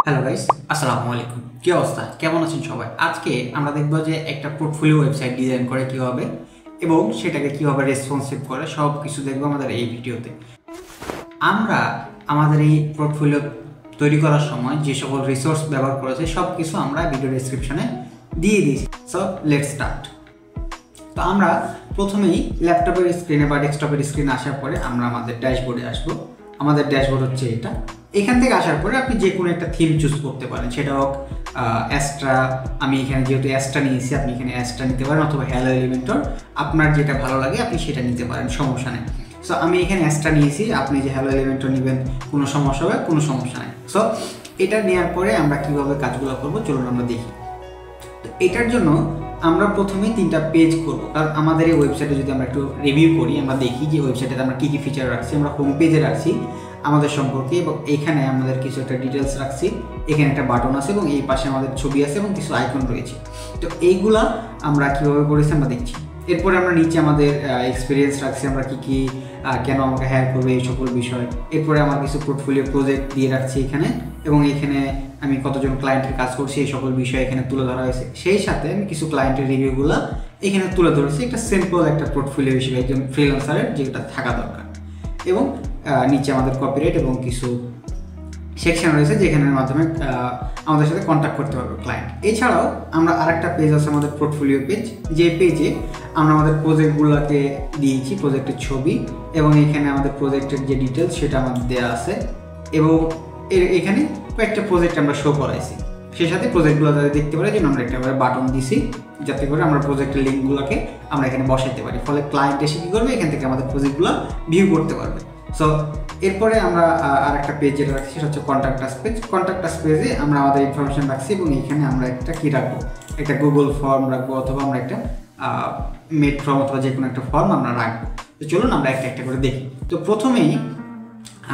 Hello guys, আসসালামু আলাইকুম। কি অবস্থা, কেমন আছেন সবাই? আজকে আমরা দেখব যে একটা পোর্টফোলিও ওয়েবসাইট ডিজাইন করে কিভাবে এবং সেটাকে কিভাবে রেসপন্সিভ করে সব কিছু দেখব আমাদের এই ভিডিওতে। আমরা আমাদের এই পোর্টফোলিও তৈরি করার সময় যে সকল রিসোর্স ব্যবহার করেছি সব কিছু আমরা ভিডিও ডেসক্রিপশনে দিয়ে দিয়েছি। So let's start. তো আমরা প্রথমেই ল্যাপটপের স্ক্রিনে বা ডেস্কটপের স্ক্রিনে আসার পরে আমরা আমাদের ড্যাশবোর্ডে আসবো। আমাদের ড্যাশবোর্ড হচ্ছে এটা। এখান থেকে আসার পরে আপনি যে কোনো একটা থিম চুজ করতে পারেন, সেটা হোক অ্যাস্ট্রা। আমি এখানে যেহেতু অ্যাস্ট্রা নিয়েছি, আপনি এখানে অ্যাস্ট্রা নিতে পারেন, অথবা হ্যালো এলিমেন্টর। আপনার যেটা ভালো লাগে আপনি সেটা নিতে পারেন, সমস্যা নেই। সো আমি এখানে অ্যাস্ট্রা নিয়েছি, আপনি যে হ্যালো এলিমেন্টর নেবেন কোনো সমস্যা হবে, কোনো সমস্যা নেই। সো এটা নেওয়ার পরে আমরা কীভাবে কাজগুলো করবো চলুন আমরা দেখি। তো এটার জন্য আমরা প্রথমেই 3টা পেজ করব, কারণ আমাদের এই ওয়েবসাইটে যদি আমরা একটু রিভিউ করি, আমরা দেখি যে ওয়েবসাইটে আমরা কী কী ফিচার রাখছি। আমরা হোম পেজে রাখছি আমাদের সম্পর্কে, এবং এইখানে আমাদের কিছু একটা ডিটেলস রাখছি। এখানে একটা বাটন আছে এবং এই পাশে আমাদের ছবি আছে এবং কিছু আইকন রয়েছে। তো এইগুলা আমরা কীভাবে করেছি আমরা দেখছি। এরপরে আমরা নিচে আমাদের এক্সপিরিয়েন্স রাখছি, আমরা কী কী কেন আমাকে হায়ার করবে এই সকল বিষয়। এরপরে আমার কিছু পোর্টফোলিও প্রজেক্ট দিয়ে রাখছি এখানে, এবং এখানে আমি কতজন ক্লায়েন্টের কাজ করছি এই সকল বিষয় এখানে তুলে ধরা হয়েছে। সেই সাথে আমি কিছু ক্লায়েন্টের রিভিউগুলো এখানে তুলে ধরেছি, একটা সিম্পল একটা পোর্টফোলিও হিসেবে একজন ফ্রিল্যান্সারের যেটা থাকা দরকার। এবং নিচে আমাদের কপিরাইট এবং কিছু সেকশন রয়েছে যেখানের মাধ্যমে আমাদের সাথে কন্ট্যাক্ট করতে পারবে ক্লায়েন্ট। এছাড়াও আমরা আরেকটা পেজ আছে আমাদের পোর্টফোলিও পেজ, যে পেজে আমরা আমাদের প্রজেক্টগুলোকে দিয়েছি, প্রজেক্টের ছবি, এবং এখানে আমাদের প্রজেক্টের যে ডিটেলস সেটা আমাদের দেওয়া আছে, এবং এখানে কয়েকটা প্রজেক্ট আমরা শো করাইছি। সেই সাথে প্রজেক্টগুলো যাতে দেখতে পারে জন্য আমরা একটা বাটন দিছি, যাতে করে আমরা প্রজেক্টের লিঙ্কগুলোকে আমরা এখানে বসাইতে পারি। ফলে ক্লায়েন্ট এসে কী করবে, এখান থেকে আমাদের প্রজেক্টগুলো ভিউ করতে পারবে। সো এরপরে আমরা আরেকটা পেজ যেটা রাখছি সেটা হচ্ছে contact us page. Contact us পেজে আমরা আমাদের ইনফরমেশন রাখছি, এবং এখানে আমরা একটা কী রাখবো, একটা গুগল ফর্ম রাখবো, অথবা আমরা একটা মেড ফর্ম অথবা যে কোনো একটা ফর্ম আমরা রাখবো। তো চলুন আমরা একটা একটা করে দেখি। তো প্রথমেই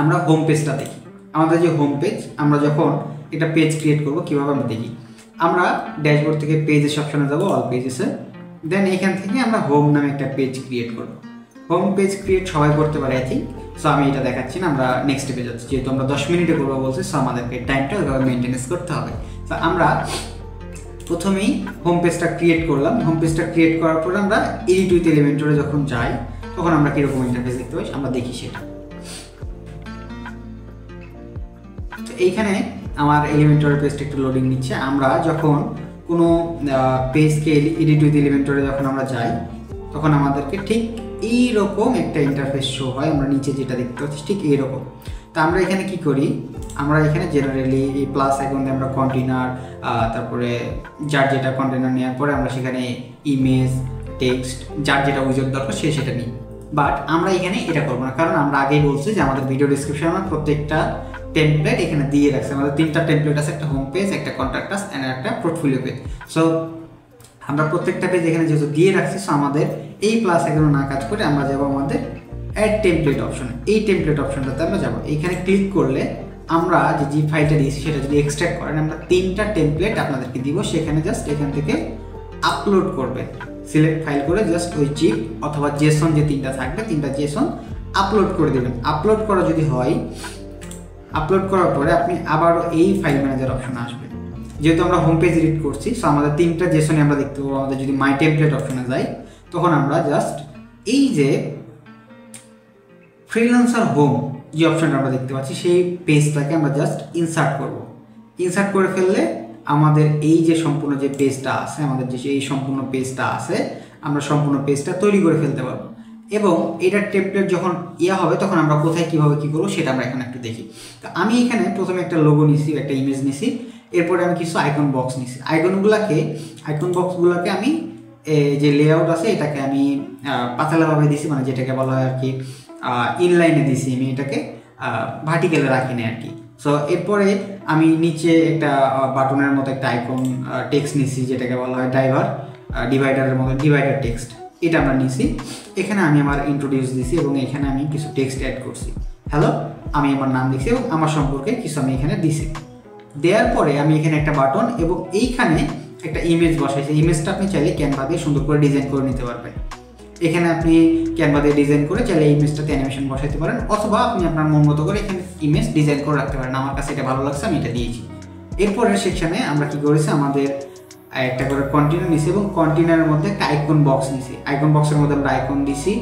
আমরা হোম পেজটা দেখি। আমাদের যে হোম পেজ, আমরা যখন একটা পেজ ক্রিয়েট করবো কীভাবে আমরা দেখি। আমরা ড্যাশবোর্ড থেকে পেজেস অপশনে যাবো, অল পেজেসে। দেন এখান থেকে আমরা হোম নামে একটা পেজ ক্রিয়েট করবো। হোম পেজ ক্রিয়েট সবাই করতে পারে আই থিঙ্ক। সো আমি এটা দেখাচ্ছি না, আমরা নেক্সট স্টেপে যাচ্ছি। যেহেতু আমরা 10 মিনিটে করবো বলছি, সো আমাদেরকে টাইমটা ওইভাবে মেনটেনেন্স করতে হবে। তো আমরা প্রথমেই হোম পেজটা ক্রিয়েট করলাম। হোম পেজটা ক্রিয়েট করার পরে আমরা এডিট উইথ এলিমেন্টরে যখন যাই তখন আমরা কীরকম ইন্টারফেস দেখতে পাই আমরা দেখি সেটা। তো এইখানে আমার এলিমেন্টরের পেজটা একটু লোডিং নিচ্ছে। আমরা যখন কোনো পেজকে এডিট উইথ এলিমেন্টরে যখন আমরা যাই তখন আমাদেরকে ঠিক এইরকম একটা ইন্টারফেস শো হয়। আমরা নিচে যেটা দেখতে পাচ্ছি ঠিক এইরকম। তো আমরা এখানে কি করি, আমরা এখানে জেনারেলি এই প্লাস আইকন দিয়ে আমরা কন্টেনার, তারপরে যার যেটা কন্টেনার নেওয়ার পরে আমরা সেখানে ইমেজ, টেক্সট, যার যেটা উইজার্ড দরকার সে সেটা নিই। বাট আমরা এখানে এটা করবো না, কারণ আমরা আগেই বলছি যে আমাদের ভিডিও ডিসক্রিপশনে আমরা প্রত্যেকটা টেমপ্লেট এখানে দিয়ে রাখছি। আমাদের 3টা টেমপ্লেট আছে, একটা হোম পেজ, একটা কন্ট্যাক্ট আস অ্যান্ড একটা পোর্টফোলিও পেজ। সো আমরা প্রত্যেকটা পেজ এখানে যেহেতু দিয়ে রাখছি, সো আমাদের এই প্লাস এগুলো না কাজ করে আমরা যাবো আমাদের অ্যাড টেমপ্লেট অপশনে। এই টেমপ্লেট অপশনটাতে আমরা যাবো। এইখানে ক্লিক করলে আমরা যে জিপ ফাইলটা দিয়েছি সেটা যদি এক্সট্রাক্ট করেন, আমরা 3টা টেমপ্লেট আপনাদেরকে দিব। সেখানে জাস্ট এখান থেকে আপলোড করবেন, সিলেক্ট ফাইল করে জাস্ট ওই জিপ অথবা জেসন যে 3টা থাকবে 3টা জেসন আপলোড করে দেবেন। আপলোড করা যদি হয়, আপলোড করার পরে আপনি আবারও এই ফাইল ম্যানেজার অপশনে আসবেন। যেহেতু আমরা হোম পেজ এডিট করছি, সো আমাদের 3টা জেসনে আমরা দেখতে পাবো। আমাদের যদি মাই টেমপ্লেট অপশনে যাই তখন আমরা জাস্ট এই যে ফ্রিল্যান্সার হোম যে অপশনটা আমরা দেখতে পাচ্ছি সেই পেজটাকে আমরা জাস্ট ইনসার্ট করব। ইনসার্ট করে ফেললে আমাদের এই যে সম্পূর্ণ যে পেজটা আছে, আমাদের যে এই সম্পূর্ণ পেজটা আছে, আমরা সম্পূর্ণ পেজটা তৈরি করে ফেলতে পারবো। এবং এটার টেমপ্লেট যখন হবে তখন আমরা কোথায় কীভাবে কী করবো সেটা আমরা এখন একটু দেখি। তো আমি এখানে প্রথমে একটা লোগো নিছি, একটা ইমেজ নিছি, এরপরে আমি কিছু আইকন বক্স নিছি। আইকন বক্সগুলোকে আমি যে লেআউট আছে এটাকে আমি পাতলাভাবে দিছি, মানে যেটাকে বলা হয় আর কি ইনলাইনে দিছি। আমি এটাকে ভার্টিক্যালে রাখি না আর কি। সো এরপরে আমি নিচে একটা বাটনের মতো একটা আইকন টেক্সট নিছি, যেটাকে বলা হয় ডিভাইডারের মতো ডিভাইডার টেক্সট। এটা আমরা নিছি। এখানে আমি আমার ইন্ট্রোডিউস দিছি এবং এখানে আমি কিছু টেক্সট অ্যাড করছি। হ্যালো, আমি আমার নাম দিচ্ছি এবং আমার সম্পর্কে কিছু আমি এখানে দিছি। দেওয়ার পরে আমি এখানে একটা বাটন এবং এইখানে একটা ইমেজ বসাইছি। ইমেজটা আপনি চাইলে ক্যানভা দিয়ে সুন্দর করে ডিজাইন করে নিতে পারবেন। এখানে আপনি ক্যানভা দিয়ে ডিজাইন করে চাইলে ইমেজটাতে অ্যানিমেশন বসাইতে পারেন, অথবা আপনি আপনার মন মতো করে এখানে ইমেজ ডিজাইন করে রাখতে পারেন। আমার কাছে এটা ভালো লাগছে, আমি এটা দিয়েছি। এরপরের সেকশনে আমরা কি করেছি, আমাদের একটা করে কন্টেনার নিছি এবং কন্টেনারের মধ্যে একটা আইকন বক্স নিছি। আইকন বক্সের মধ্যে আমরা আইকন দিছি,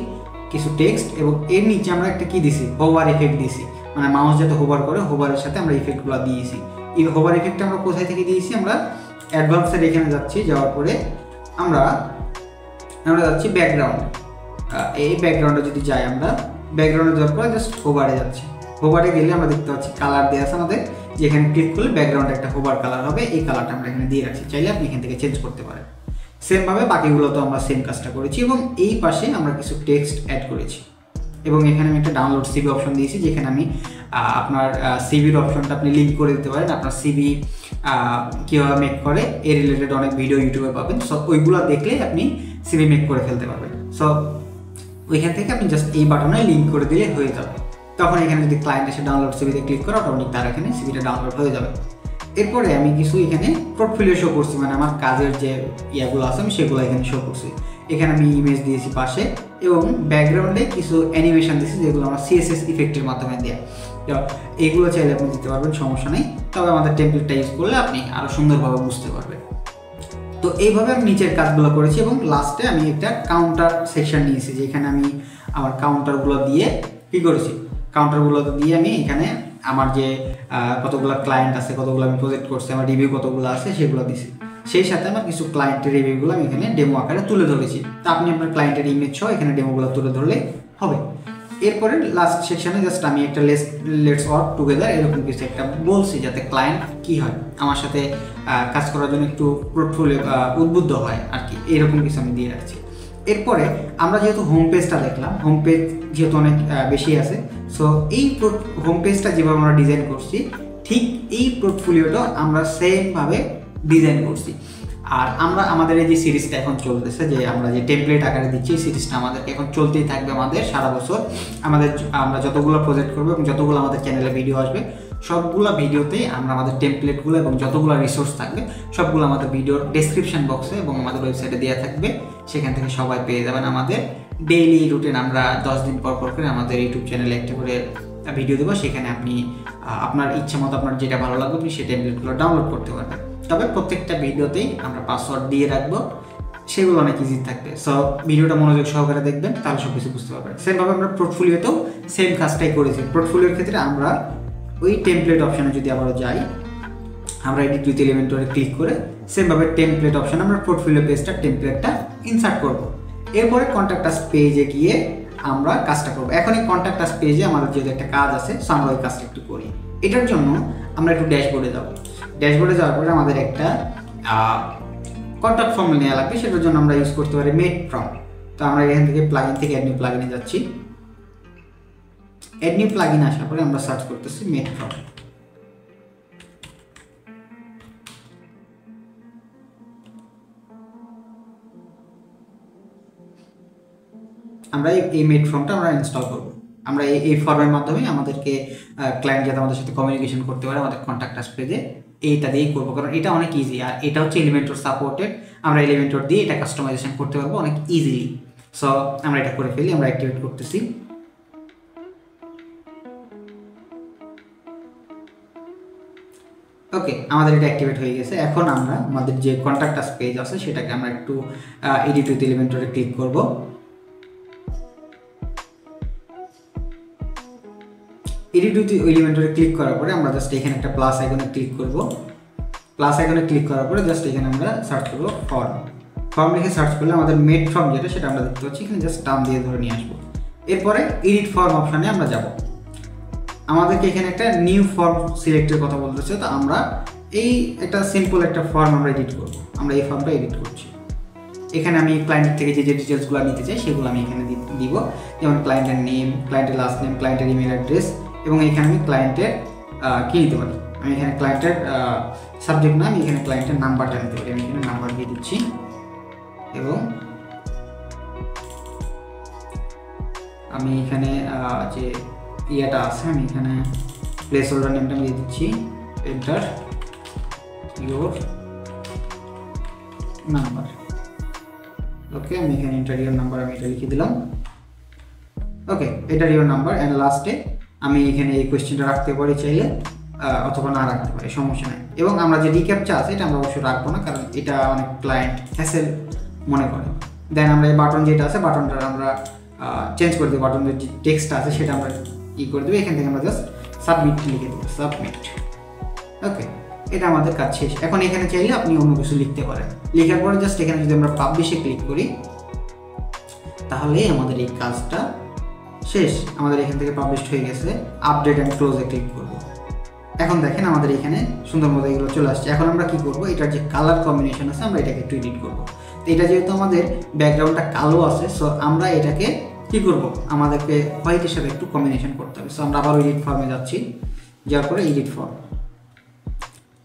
কিছু টেক্সট, এবং এর নিচে আমরা একটা কি দিছি, হোভার ইফেক্ট দিছি, মানে মাউস যাতে হোভার করে, হোভারের সাথে আমরা ইফেক্টগুলো দিয়েছি। এই হোভার ইফেক্টটা আমরা কোথায় থেকে দিয়েছি, আমরা অ্যাডভান্সের এখানে যাচ্ছি, যাওয়ার পরে আমরা যাচ্ছি ব্যাকগ্রাউন্ড। এই ব্যাকগ্রাউন্ডে যদি যাই, আমরা ব্যাকগ্রাউন্ডে যাওয়ার পরে জাস্ট হোভারে যাচ্ছি। হোভারে গেলে আমরা দেখতে পাচ্ছি কালার দেওয়া আছে আমাদের, যেখানে ক্লিক করলে ব্যাকগ্রাউন্ডে একটা হোভার কালার হবে, এই কালারটা আমরা এখানে দিয়ে রাখছি, চাইলে আপনি এখান থেকে চেঞ্জ করতে পারেন। সেমভাবে বাকিগুলো তো আমরা সেম কাজটা করেছি, এবং এই পাশে আমরা কিছু টেক্সট অ্যাড করেছি, এবং এখানে আমি একটা ডাউনলোড সিভি অপশন দিয়েছি, যেখানে আমি আপনার সিভির অপশনটা আপনি লিঙ্ক করে দিতে পারেন। আপনার সিভি কীভাবে মেক করে এর রিলেটেড অনেক ভিডিও ইউটিউবে পাবেন, সো ওইগুলো দেখলে আপনি সিভি মেক করে ফেলতে পারবেন। সো ওইখান থেকে আপনি জাস্ট এই বাটনে লিঙ্ক করে দিলে হয়ে যাবে। তখন এখানে যদি ক্লায়েন্ট এসে ডাউনলোড সিভিতে ক্লিক করে, অটোমেটিক তার এখানে সিভিটা ডাউনলোড হয়ে যাবে। এরপরে আমি কিছু এখানে পোর্টফোলিও শো করছি, মানে আমার কাজের যে ইয়াগুলো আছে আমি সেগুলো এখানে শো করছি। এখানে আমি ইমেজ দিয়েছি পাশে, এবং ব্যাকগ্রাউন্ডে কিছু অ্যানিমেশন দিয়েছি, যেগুলো আমরা সিএসএস ইফেক্টের মাধ্যমে দেওয়া। এইগুলো চাইলে আপনি দিতে পারবেন, সমস্যা নেই। তবে আমাদের টেমপ্লেটটা ইউজ করলে আপনি আরও সুন্দরভাবে বুঝতে পারবেন। তো এইভাবে আমি নিচের কাজগুলো করেছি, এবং লাস্টে আমি একটা কাউন্টার সেকশন নিয়েছি, যেখানে আমি আমার কাউন্টারগুলো দিয়ে কী করেছি, কাউন্টারগুলো দিয়ে আমি এখানে আমার যে কতগুলো ক্লায়েন্ট আছে, কতগুলো আমি প্রজেক্ট করছি, আমার রিভিউ কতগুলো আছে সেগুলো দিছি। সেই সাথে আমার কিছু ক্লায়েন্টের রিভিউগুলো আমি এখানে ডেমো আকারে তুলে ধরেছি। তা আপনি আপনার ক্লায়েন্টের ইমেজ সহ এখানে ডেমোগুলো তুলে ধরলে হবে। এরপরে লাস্ট সেকশনে জাস্ট আমি একটা লেটস ওয়ার্ক টুগেদার এরকম কিছু একটা বলছি, যাতে ক্লায়েন্ট কি হয় আমার সাথে কাজ করার জন্য একটু পোর্টফোলিও উদ্বুদ্ধ হয় আর কি, এরকম কিছু আমি দিয়ে রাখছি। এরপরে আমরা যেহেতু হোম পেজটা দেখলাম, হোম পেজ যেহেতু অনেক বেশি আছে, সো এই হোম পেজটা যেভাবে আমরা ডিজাইন করছি, ঠিক এই পোর্টফোলিওটা আমরা সেমভাবে ডিজাইন করছি। আর আমরা আমাদের এই যে সিরিজটা এখন চলতেছে, যে আমরা যে টেমপ্লেট আকারে দিচ্ছি, এই সিরিজটা আমাদেরকে এখন চলতেই থাকবে আমাদের সারা বছর। আমরা যতগুলো প্রজেক্ট করবো এবং যতগুলো আমাদের চ্যানেলে ভিডিও আসবে, সবগুলো ভিডিওতেই আমরা আমাদের টেমপ্লেটগুলো এবং যতগুলো রিসোর্স থাকবে সবগুলো আমাদের ভিডিওর ডেসক্রিপশন বক্সে এবং আমাদের ওয়েবসাইটে দেওয়া থাকবে। সেখান থেকে সবাই পেয়ে যাবেন আমাদের ডেইলি রুটিন। আমরা 10 দিন পর করে আমাদের ইউটিউব চ্যানেলে একটা করে ভিডিও দেবো, সেখানে আপনি আপনার ইচ্ছা মতো আপনার যেটা ভালো লাগবে আপনি সেই টেমপ্লেটগুলো ডাউনলোড করতে পারবেন। তবে প্রত্যেকটা ভিডিওতেই আমরা পাসওয়ার্ড দিয়ে রাখবো, সেগুলো অনেক ইজি থাকবে। সো ভিডিওটা মনোযোগ সহকারে দেখবেন, তাহলে সব কিছু বুঝতে পারবেন। সেমভাবে আমরা পোর্টফোলিওতেও সেম কাজটাই করেছি। পোর্টফোলিওর ক্ষেত্রে আমরা ওই টেমপ্লেট অপশানে যদি আবারও যাই, আমরা এডিট উইথ এলিমেন্টরে ক্লিক করে সেমভাবে টেমপ্লেট অপশানে আমরা পোর্টফোলিও পেজটা টেমপ্লেটটা ইনসার্ট করব। এরপরে কন্ট্যাক্ট আস পেজে গিয়ে আমরা কাজটা করব। এখন এই কন্ট্যাক্ট আস পেজে আমাদের যেহেতু একটা কাজ আছে, সো আমরা ওই কাজটা একটু করি। এটার জন্য আমরা একটু ড্যাশবোর্ডে যাব। ড্যাশবোর্ডে যাওয়ার পরে আমাদের একটা কন্ট্যাক্ট ফর্ম নেওয়া লাগবে, সেটার জন্য আমরা ইউজ করতে পারি মেড ফর্ম। তো আমরা এখান থেকে প্লাগইন থেকে অ্যাড নিউ প্লাগইনে যাচ্ছি। অ্যাড নিউ প্লাগইন আসার পরে আমরা সার্চ করতেছি মেড ফর্ম। আমরা এই মেড ফর্মটা আমরা ইনস্টল করব। আমরা এই ফর্মের মাধ্যমে আমাদেরকে ক্লায়েন্ট যাতে আমাদের সাথে কমিউনিকেশন করতে পারে আমাদের কন্ট্যাক্ট আস পেজে, এইটা দিয়েই করবো, কারণ এটা অনেক ইজি। আর এটা হচ্ছে এলিমেন্টর সাপোর্টেড, আমরা এলিমেন্টর দিয়ে এটা কাস্টমাইজেশন করতে পারবো অনেক ইজিলি। সো আমরা এটা করে ফেলি, আমরা অ্যাক্টিভেট করতেছি। ওকে, আমাদের এটা অ্যাক্টিভেট হয়ে গেছে। এখন আমরা আমাদের যে কন্ট্যাক্ট আস পেজ আছে সেটাকে আমরা একটু এডিট উইথ এলিমেন্টরে ক্লিক করব। এডিট উইথ এলিমেন্টরে ক্লিক করার পরে আমরা জাস্ট এখানে একটা প্লাস আইকনে ক্লিক করব। প্লাস আইকনে ক্লিক করার পরে জাস্ট এখানে আমরা সার্চ করব ফর্ম। ফর্ম লিখে সার্চ করলে আমাদের মেড ফর্ম যেটা সেটা আমরা দেখতে পাচ্ছি, এখানে জাস্ট টার্ম দিয়ে ধরে নিয়ে আসবো। এরপরে এডিট ফর্ম অপশানে আমরা যাব। আমাদেরকে এখানে একটা নিউ ফর্ম সিলেক্টের কথা বলতেছে, তো আমরা এই একটা সিম্পল একটা ফর্ম আমরা এডিট করব। আমরা এই ফর্মটা এডিট করছি। এখানে আমি ক্লায়েন্টের থেকে যে ডিটেলসগুলো নিতে চাই সেগুলো আমি এখানে দিব, যেমন ক্লায়েন্টের নেম, ক্লায়েন্টের লাস্ট নেম, ক্লায়েন্টের ইমেল অ্যাড্রেস, এবং এখানে আমি ক্লায়েন্টের কী নিতে পারি, আমি এখানে ক্লায়েন্টের সাবজেক্ট না, আমি এখানে ক্লায়েন্টের নাম্বারটা নিতে পারি। আমি এখানে নাম্বার দিয়ে দিচ্ছি, এবং আমি এখানে যে ইয়েটা আছে আমি এখানে প্লেস হোল্ডার নেমটা দিয়ে দিচ্ছি, এন্টার ইউর নাম্বার। ওকে, আমি এখানে এন্টার ইউর নাম্বার আমি এটা লিখে দিলাম। ওকে, এন্টার ইউর নাম্বার, অ্যান্ড লাস্টে আমি এখানে এই কোয়েশ্চেনটা রাখতে পারি চাইলে, অথবা না রাখতে পারি, সমস্যা নেই। এবং আমরা যে রিক্যাপচা আছে এটা আমরা অবশ্যই রাখবো না, কারণ এটা অনেক ক্লায়েন্ট হ্যাসেল মনে করে। দেন আমরা এই বাটন যেটা আছে বাটনটা আমরা চেঞ্জ করে দেবো, বাটনের যে টেক্সটটা আছে সেটা আমরা করে দেবো। এখান থেকে আমরা জাস্ট সাবমিট লিখে দেবো, সাবমিট। ওকে, এটা আমাদের কাজ শেষ। এখন এখানে চাইলে আপনি অন্য কিছু লিখতে পারেন। লেখার পরে জাস্ট এখানে যদি আমরা পাবলিশে ক্লিক করি তাহলে আমাদের এই কাজটা শেষ। আমাদের এখান থেকে পাবলিশড হয়ে গেছে। আপডেট অ্যান্ড ক্লোজে ক্লিক করব। এখন দেখেন আমাদের এখানে সুন্দর মতো এগুলো চলে আসছে। এখন আমরা কি করব, এটার যে কালার কম্বিনেশন আছে আমরা এটাকে একটু এডিট করব। তো এটা যেহেতু আমাদের ব্যাকগ্রাউন্ডটা কালো আছে, সো আমরা এটাকে কি করব, আমাদেরকে হোয়াইটের সাথে একটু কম্বিনেশন করতে হবে। সো আমরা আবার এডিট ফর্মে যাচ্ছি, যাওয়ার পরে এডিট ফর্ম।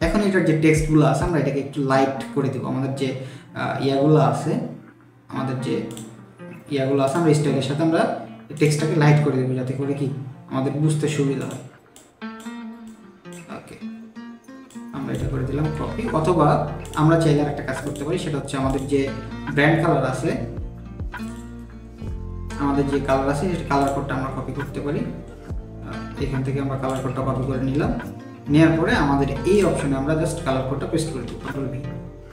এখন এটার যে টেক্সটগুলো আছে আমরা এটাকে একটু লাইট করে দেবো। আমাদের যে ইয়াগুলো আছে আমরা স্টাইলের সাথে আমরা টেক্সটটাকে লাইট করে দেবো, যাতে করে কি আমাদের বুঝতে সুবিধা হয়। ওকে, আমরা এটা করে দিলাম কপি। অথবা আমরা চাইলে আর একটা কাজ করতে পারি, সেটা হচ্ছে আমাদের যে ব্র্যান্ড কালার আছে, সেটা কালার কোডটা আমরা কপি করতে পারি। এখান থেকে আমরা কালার কোডটা কপি করে নিলাম। নেওয়ার পরে আমাদের এই অপশনে আমরা জাস্ট কালার কোডটা পেস্ট করে দেবো, কন্ট্রোল ভি।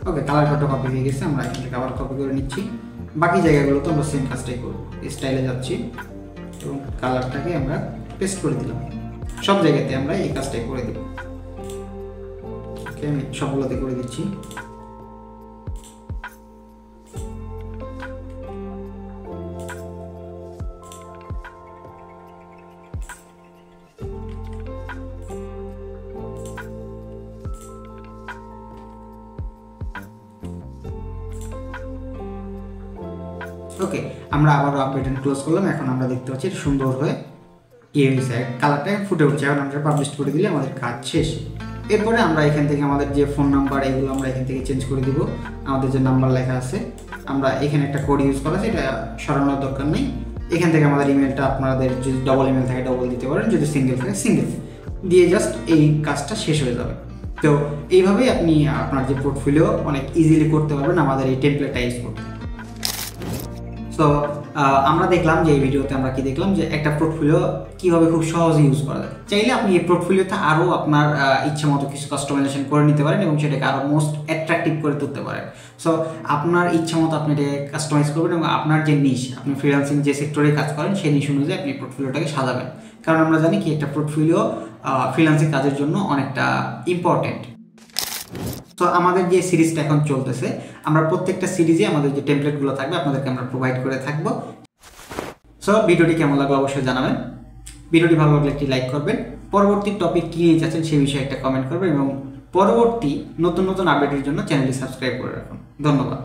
ওকে, কালার কোডটা কপি হয়ে গেছে। আমরা এখান থেকে আবার কপি করে নিচ্ছি। বাকি জায়গাগুলো তো আমরা সেম কাজটাই করবো। স্টাইলে যাচ্ছি এবং কালারটাকে আমরা পেস্ট করে দিলাম। সব জায়গাতে আমরা এই কাজটাই করে দেবো। ওকে, আমি সবগুলোতে করে দিচ্ছি। ওকে, আমরা আবারও আপডেট এন্ড ক্লোজ করলাম। এখন আমরা দেখতে পাচ্ছি সুন্দর হয়ে হয়েছে, কালারটা ফুটে উঠছে। এখন আমরা পাবলিশ করে দিলে আমাদের কাজ শেষ। এরপরে আমরা এখান থেকে আমাদের যে ফোন নাম্বার এগুলো আমরা এখান থেকে চেঞ্জ করে দিব। আমাদের যে নাম্বার লেখা আছে আমরা এখানে একটা কোড ইউজ করা আছে, এটা সরানোর দরকার নেই। এখান থেকে আমাদের ইমেলটা আপনাদের যদি ডবল ইমেল থাকে ডবল দিতে পারেন, যদি সিঙ্গেল থাকে সিঙ্গেল দিয়ে জাস্ট এই কাজটা শেষ হয়ে যাবে। তো এইভাবেই আপনি আপনার যে পোর্টফোলিও অনেক ইজিলি করতে পারবেন আমাদের এই টেমপ্লেটটা ইউজ করতে। সো আমরা দেখলাম যে এই ভিডিওতে আমরা কি দেখলাম যে একটা পোর্টফোলিও কীভাবে খুব সহজে ইউজ করা যায়। চাইলে আপনি এই পোর্টফোলিওতে আরও আপনার ইচ্ছে মতো কিছু কাস্টমাইজেশন করে নিতে পারেন এবং সেটাকে আরও মোস্ট অ্যাট্রাকটিভ করে তুলতে পারেন। সো আপনার ইচ্ছে মতো আপনি এটাকে কাস্টমাইজ করবেন এবং আপনার যে নিশ, আপনি ফ্রিল্যান্সিং যে সেক্টরে কাজ করেন সেই নিশ অনুযায়ী আপনি পোর্টফোলিওটাকে সাজাবেন। কারণ আমরা জানি কি একটা পোর্টফোলিও ফ্রিল্যান্সিং কাজের জন্য অনেকটা ইম্পর্টেন্ট। তো আমাদের যে সিরিজটা এখন চলতেছে, আমরা প্রত্যেকটা সিরিজে আমাদের যে টেমপ্লেটগুলো থাকবে আপনাদেরকে আমরা প্রোভাইড করে থাকবো। সো ভিডিওটি কেমন লাগলো অবশ্যই জানাবেন। ভিডিওটি ভালো লাগলে একটি লাইক করবেন। পরবর্তী টপিক কী নিয়ে চাচ্ছেন সেই বিষয়ে একটা কমেন্ট করবেন এবং পরবর্তী নতুন নতুন আপডেটের জন্য চ্যানেলটি সাবস্ক্রাইব করে রাখুন। ধন্যবাদ।